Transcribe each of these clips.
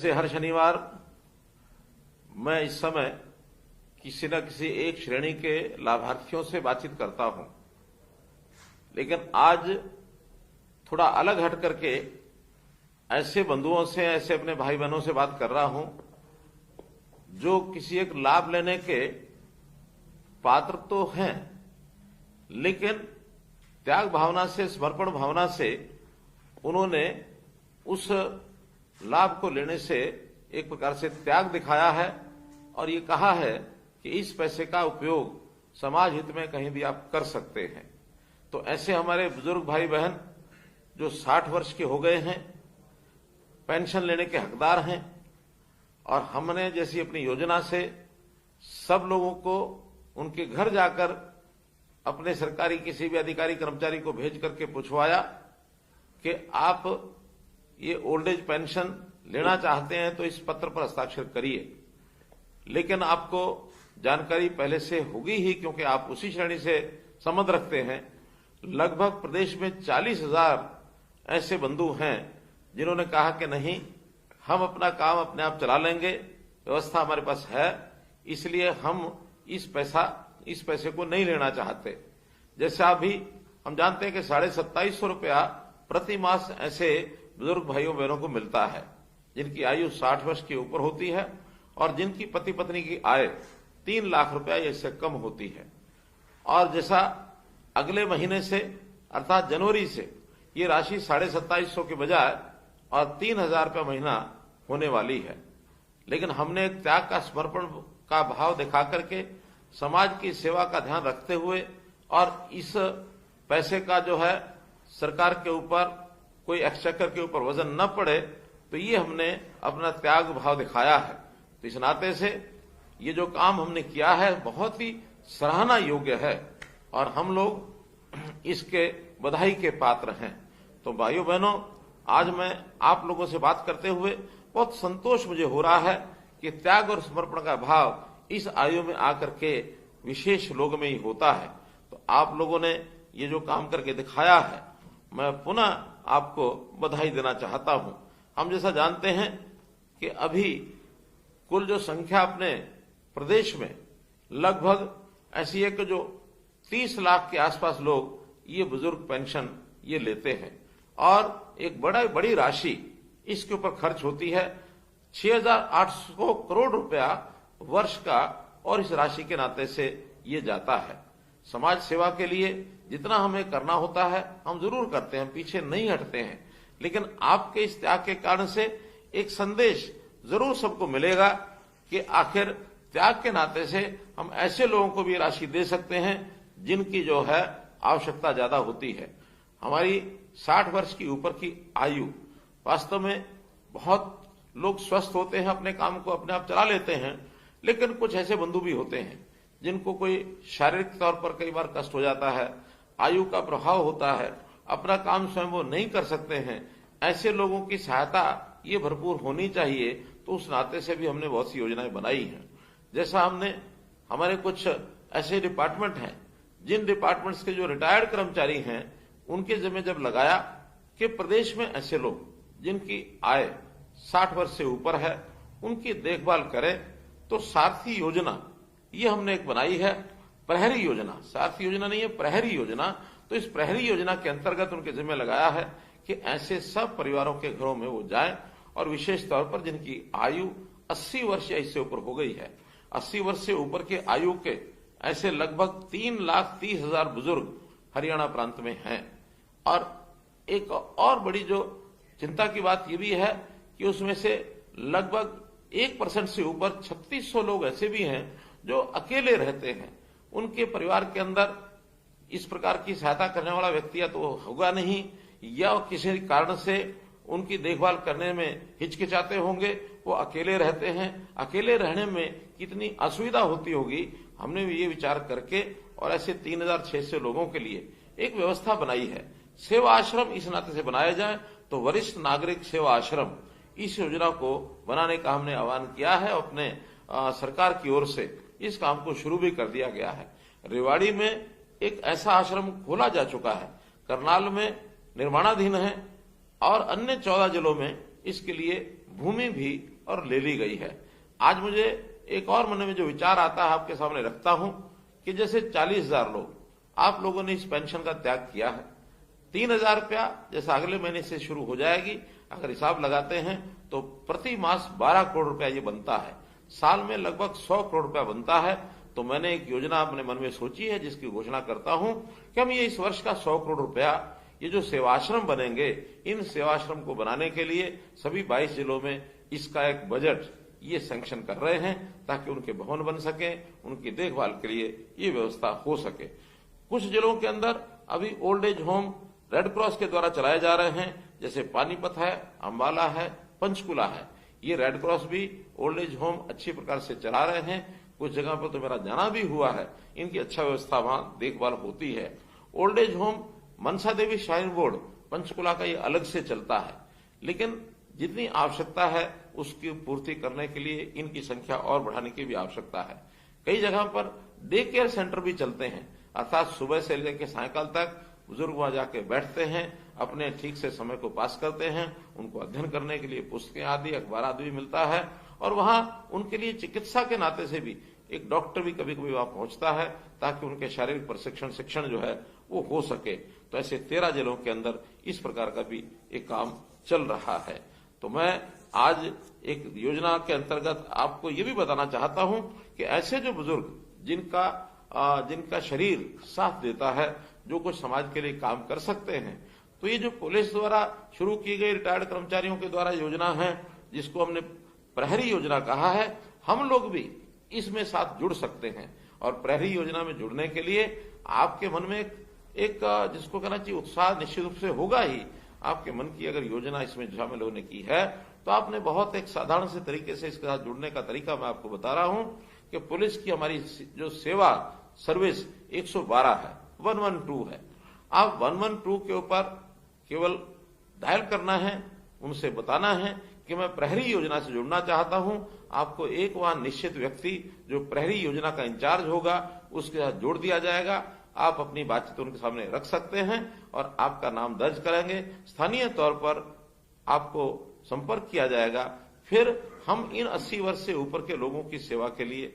जैसे हर शनिवार मैं इस समय किसी न किसी एक श्रेणी के लाभार्थियों से बातचीत करता हूं, लेकिन आज थोड़ा अलग हट करके ऐसे बंधुओं से, ऐसे अपने भाई बहनों से बात कर रहा हूं जो किसी एक लाभ लेने के पात्र तो हैं, लेकिन त्याग भावना से, समर्पण भावना से उन्होंने उस लाभ को लेने से एक प्रकार से त्याग दिखाया है और ये कहा है कि इस पैसे का उपयोग समाज हित में कहीं भी आप कर सकते हैं। तो ऐसे हमारे बुजुर्ग भाई बहन जो 60 वर्ष के हो गए हैं, पेंशन लेने के हकदार हैं, और हमने जैसी अपनी योजना से सब लोगों को उनके घर जाकर अपने सरकारी किसी भी अधिकारी कर्मचारी को भेज करके पूछवाया कि आप ये ओल्ड एज पेंशन लेना चाहते हैं तो इस पत्र पर हस्ताक्षर करिए। लेकिन आपको जानकारी पहले से होगी ही, क्योंकि आप उसी श्रेणी से संबंध रखते हैं। लगभग प्रदेश में 40,000 ऐसे बंधु हैं जिन्होंने कहा कि नहीं, हम अपना काम अपने आप चला लेंगे, व्यवस्था हमारे पास है, इसलिए हम इस पैसे को नहीं लेना चाहते। जैसे अभी हम जानते हैं कि 2750 रुपया प्रति मास ऐसे बुजुर्ग भाइयों बहनों को मिलता है जिनकी आयु 60 वर्ष के ऊपर होती है और जिनकी पति पत्नी की आय 3 लाख रुपया इससे कम होती है। और जैसा अगले महीने से अर्थात जनवरी से ये राशि 2750 के बजाय और 3,000 रुपया महीना होने वाली है। लेकिन हमने एक त्याग का, समर्पण का भाव दिखा करके समाज की सेवा का ध्यान रखते हुए और इस पैसे का जो है सरकार के ऊपर कोई एक्सचेकर के ऊपर वजन न पड़े, तो ये हमने अपना त्याग भाव दिखाया है। तो इस नाते से ये जो काम हमने किया है बहुत ही सराहना योग्य है और हम लोग इसके बधाई के पात्र हैं। तो भाइयों बहनों, आज मैं आप लोगों से बात करते हुए बहुत संतोष मुझे हो रहा है कि त्याग और समर्पण का भाव इस आयु में आकर के विशेष लोगों में ही होता है। तो आप लोगों ने ये जो काम करके दिखाया है, मैं पुनः आपको बधाई देना चाहता हूं। हम जैसा जानते हैं कि अभी कुल जो संख्या अपने प्रदेश में लगभग ऐसी है कि जो 30 लाख के आसपास लोग ये बुजुर्ग पेंशन ये लेते हैं और एक बड़ी राशि इसके ऊपर खर्च होती है। 6,800 करोड़ रुपया वर्ष का, और इस राशि के नाते से ये जाता है। समाज सेवा के लिए जितना हमें करना होता है हम जरूर करते हैं, पीछे नहीं हटते हैं, लेकिन आपके इस त्याग के कारण से एक संदेश जरूर सबको मिलेगा कि आखिर त्याग के नाते से हम ऐसे लोगों को भी राशि दे सकते हैं जिनकी जो है आवश्यकता ज्यादा होती है। हमारी 60 वर्ष की ऊपर की आयु, वास्तव में बहुत लोग स्वस्थ होते हैं, अपने काम को अपने आप चला लेते हैं, लेकिन कुछ ऐसे बंधु भी होते हैं जिनको कोई शारीरिक तौर पर कई बार कष्ट हो जाता है, आयु का प्रभाव होता है, अपना काम स्वयं वो नहीं कर सकते हैं। ऐसे लोगों की सहायता ये भरपूर होनी चाहिए। तो उस नाते से भी हमने बहुत सी योजनाएं बनाई हैं। जैसा हमने हमारे कुछ ऐसे डिपार्टमेंट हैं जिन डिपार्टमेंट्स के जो रिटायर्ड कर्मचारी हैं उनके जिम्मे जब लगाया कि प्रदेश में ऐसे लोग जिनकी आय 60 वर्ष से ऊपर है उनकी देखभाल करें, तो सारथी योजना ये हमने एक बनाई है। प्रहरी योजना, सारथी योजना नहीं है, प्रहरी योजना। तो इस प्रहरी योजना के अंतर्गत उनके जिम्मे लगाया है कि ऐसे सब परिवारों के घरों में वो जाएं और विशेष तौर पर जिनकी आयु 80 वर्ष या इससे ऊपर हो गई है, 80 वर्ष से ऊपर के आयु के ऐसे लगभग 3,30,000 बुजुर्ग हरियाणा प्रांत में हैं। और एक और बड़ी जो चिंता की बात ये भी है कि उसमें से लगभग 1% से ऊपर 3600 लोग ऐसे भी हैं जो अकेले रहते हैं। उनके परिवार के अंदर इस प्रकार की सहायता करने वाला व्यक्ति या तो होगा नहीं, या किसी कारण से उनकी देखभाल करने में हिचकिचाते होंगे, वो अकेले रहते हैं। अकेले रहने में कितनी असुविधा होती होगी, हमने ये विचार करके और ऐसे 3,600 लोगों के लिए एक व्यवस्था बनाई है। सेवा आश्रम इस नाते से बनाया जाए तो वरिष्ठ नागरिक सेवा आश्रम, इस योजना को बनाने का हमने आह्वान किया है। अपने सरकार की ओर से इस काम को शुरू भी कर दिया गया है। रेवाड़ी में एक ऐसा आश्रम खोला जा चुका है, करनाल में निर्माणाधीन है और अन्य 14 जिलों में इसके लिए भूमि भी और ले ली गई है। आज मुझे एक और मन में जो विचार आता है आपके सामने रखता हूं कि जैसे 40,000 लोग आप लोगों ने इस पेंशन का त्याग किया है, 3,000 रुपया जैसा अगले महीने से शुरू हो जाएगी, अगर हिसाब लगाते हैं तो प्रति मास 12 करोड़ रुपया ये बनता है, साल में लगभग 100 करोड़ रुपया बनता है। तो मैंने एक योजना अपने मन में सोची है जिसकी घोषणा करता हूं कि हम ये इस वर्ष का 100 करोड़ रुपया, ये जो सेवाश्रम बनेंगे, इन सेवाश्रम को बनाने के लिए सभी 22 जिलों में इसका एक बजट ये सैंक्शन कर रहे हैं ताकि उनके भवन बन सके, उनकी देखभाल के लिए ये व्यवस्था हो सके। कुछ जिलों के अंदर अभी old age home red cross के द्वारा चलाए जा रहे हैं, जैसे पानीपत है, अंबाला है, पंचकुला है। ये रेड क्रॉस भी ओल्ड एज होम अच्छी प्रकार से चला रहे हैं। कुछ जगह पर तो मेरा जाना भी हुआ है, इनकी अच्छा व्यवस्था वहां देखभाल होती है। Old age home Mansa Devi shrine board Panchkula का ये अलग से चलता है, लेकिन जितनी आवश्यकता है उसकी पूर्ति करने के लिए इनकी संख्या और बढ़ाने की भी आवश्यकता है। कई जगह पर डे केयर सेंटर भी चलते हैं, अर्थात सुबह से लेकर सायंकाल तक बुजुर्ग वहां जाके बैठते हैं, अपने ठीक से समय को पास करते हैं, उनको अध्ययन करने के लिए पुस्तकें आदि, अखबार आदि भी मिलता है, और वहां उनके लिए चिकित्सा के नाते से भी एक डॉक्टर भी कभी कभी वहां पहुंचता है ताकि उनके शारीरिक प्रशिक्षण शिक्षण जो है वो हो सके। तो ऐसे 13 जिलों के अंदर इस प्रकार का भी एक काम चल रहा है। तो मैं आज एक योजना के अंतर्गत आपको ये भी बताना चाहता हूं कि ऐसे जो बुजुर्ग जिनका शरीर साथ देता है, जो कुछ समाज के लिए काम कर सकते हैं, तो ये जो पुलिस द्वारा शुरू की गई रिटायर्ड कर्मचारियों के द्वारा योजना है, जिसको हमने प्रहरी योजना कहा है, हम लोग भी इसमें साथ जुड़ सकते हैं। और प्रहरी योजना में जुड़ने के लिए आपके मन में एक जिसको कहना चाहिए उत्साह निश्चित रूप से होगा ही। आपके मन की अगर योजना इसमें शामिल होने की है तो आपने बहुत एक साधारण से तरीके से इसके साथ जुड़ने का तरीका मैं आपको बता रहा हूं कि पुलिस की हमारी जो सेवा सर्विस 112 है, 112 है। आप 112 के ऊपर केवल डायल करना है, उनसे बताना है कि मैं प्रहरी योजना से जुड़ना चाहता हूं। आपको एक वहां निश्चित व्यक्ति जो प्रहरी योजना का इंचार्ज होगा उसके साथ जोड़ दिया जाएगा। आप अपनी बातचीत उनके सामने रख सकते हैं और आपका नाम दर्ज करेंगे, स्थानीय तौर पर आपको संपर्क किया जाएगा। फिर हम इन 80 वर्ष से ऊपर के लोगों की सेवा के लिए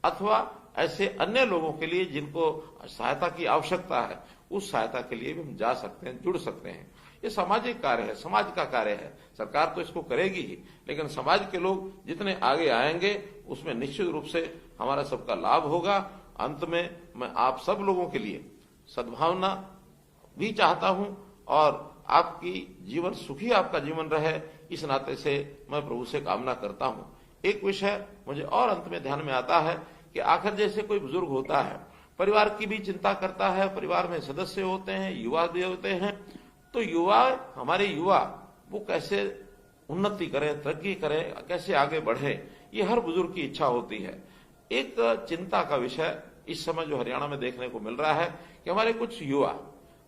अथवा ऐसे अन्य लोगों के लिए जिनको सहायता की आवश्यकता है, उस सहायता के लिए भी हम जा सकते हैं, जुड़ सकते हैं। ये सामाजिक कार्य है, समाज का कार्य है। सरकार तो इसको करेगी ही, लेकिन समाज के लोग जितने आगे आएंगे उसमें निश्चित रूप से हमारा सबका लाभ होगा। अंत में मैं आप सब लोगों के लिए सद्भावना भी चाहता हूं और आपकी जीवन सुखी आपका जीवन रहे, इस नाते से मैं प्रभु से कामना करता हूं। एक विषय मुझे और अंत में ध्यान में आता है कि आखिर जैसे कोई बुजुर्ग होता है, परिवार की भी चिंता करता है, परिवार में सदस्य होते हैं, युवा भी होते हैं, तो हमारे युवा वो कैसे उन्नति करें, तरक्की करें, कैसे आगे बढ़े, ये हर बुजुर्ग की इच्छा होती है। एक चिंता का विषय इस समय जो हरियाणा में देखने को मिल रहा है कि हमारे कुछ युवा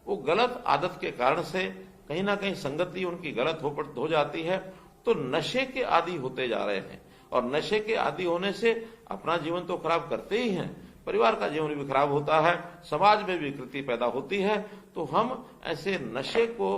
वो गलत आदत के कारण से कहीं ना कहीं संगति उनकी गलत हो जाती है, तो नशे के आदी होते जा रहे हैं। और नशे के आदी होने से अपना जीवन तो खराब करते ही हैं, परिवार का जीवन भी खराब होता है, समाज में विकृति पैदा होती है। तो हम ऐसे नशे को,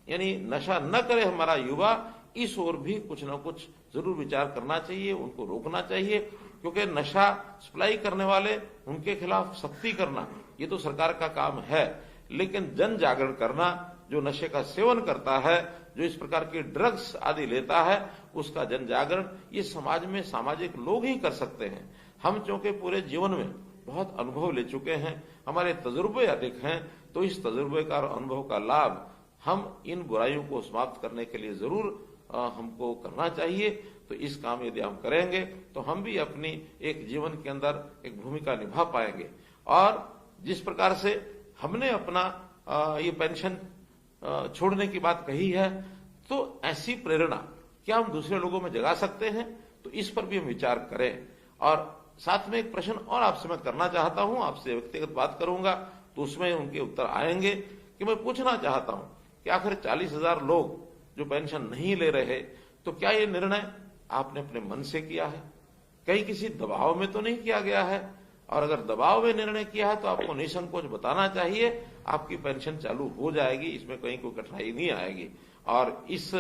यानी नशा न करे हमारा युवा, इस ओर भी कुछ न कुछ जरूर विचार करना चाहिए, उनको रोकना चाहिए। क्योंकि नशा सप्लाई करने वाले उनके खिलाफ सख्ती करना ये तो सरकार का काम है, लेकिन जन जागरण करना, जो नशे का सेवन करता है, जो इस प्रकार के ड्रग्स आदि लेता है, उसका जन जागरण ये समाज में सामाजिक लोग ही कर सकते हैं। हम चूंकि पूरे जीवन में बहुत अनुभव ले चुके हैं, हमारे तजुर्बे अधिक हैं, तो इस तजुर्बे का और अनुभव का लाभ हम इन बुराइयों को समाप्त करने के लिए जरूर हमको करना चाहिए। तो इस काम यदि हम करेंगे तो हम भी अपनी एक जीवन के अंदर एक भूमिका निभा पाएंगे। और जिस प्रकार से हमने अपना ये पेंशन छोड़ने की बात कही है, तो ऐसी प्रेरणा क्या हम दूसरे लोगों में जगा सकते हैं? तो इस पर भी हम विचार करें। और साथ में एक प्रश्न और आपसे मैं करना चाहता हूं, आपसे व्यक्तिगत बात करूंगा तो उसमें उनके उत्तर आएंगे कि मैं पूछना चाहता हूं कि आखिर 40,000 लोग जो पेंशन नहीं ले रहे, तो क्या ये निर्णय आपने अपने मन से किया है? कहीं किसी दबाव में तो नहीं किया गया है? और अगर दबाव में निर्णय किया है तो आपको निसंकोच बताना चाहिए, आपकी पेंशन चालू हो जाएगी, इसमें कहीं कोई कठिनाई नहीं आएगी। और इस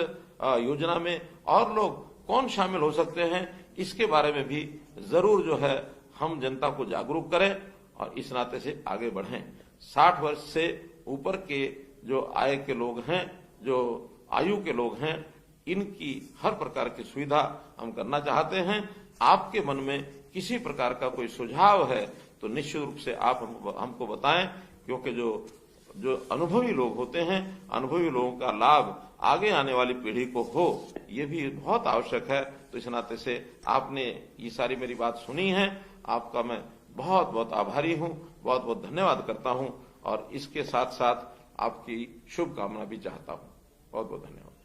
योजना में और लोग कौन शामिल हो सकते हैं, इसके बारे में भी जरूर जो है हम जनता को जागरूक करें और इस नाते से आगे बढ़ें। 60 वर्ष से ऊपर के जो आय के लोग हैं, जो आयु के लोग हैं, इनकी हर प्रकार की सुविधा हम करना चाहते हैं। आपके मन में किसी प्रकार का कोई सुझाव है तो निश्चित रूप से आप हमको बताएं, क्योंकि जो अनुभवी लोग होते हैं, अनुभवी लोगों का लाभ आगे आने वाली पीढ़ी को हो, ये भी बहुत आवश्यक है। तो इस नाते से आपने ये सारी मेरी बात सुनी है, आपका मैं बहुत बहुत आभारी हूं, बहुत बहुत धन्यवाद करता हूं और इसके साथ साथ आपकी शुभकामना भी चाहता हूं। बहुत बहुत धन्यवाद।